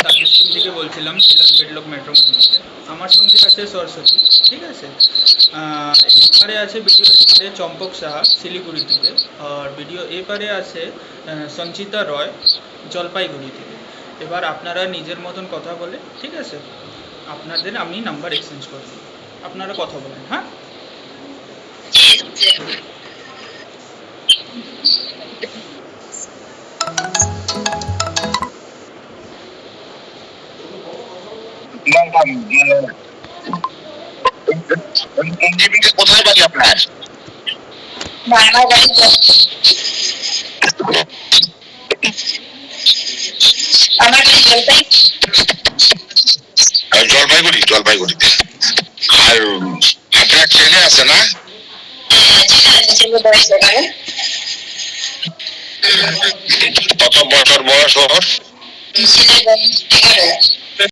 Service team থেকে বলছিলাম শিলান বেডলক মেট্রোপলিতে। আমার সঙ্গে আছে সরস্বতী, ঠিক আছে। এপারে আছে ভিডিও এপারে চম্পক সাহা শিলিগুড়ি থেকে, আর ভিডিও এপারে আছে সঞ্চিতা রয় জলপাইগুড়ি থেকে। এবার আপনারা নিজের মতন কথা বলে, ঠিক আছে, আপনাদের আমি নাম্বার এক্সচেঞ্জ করব, আপনারা কথা বলেন, হ্যাঁ। কোথায় বাড়ি আপনার? জলপাইগুড়ি, জলপাইগুড়িতে। আর আপনার ছেলে আছে না? কত বছর বয়স ওর?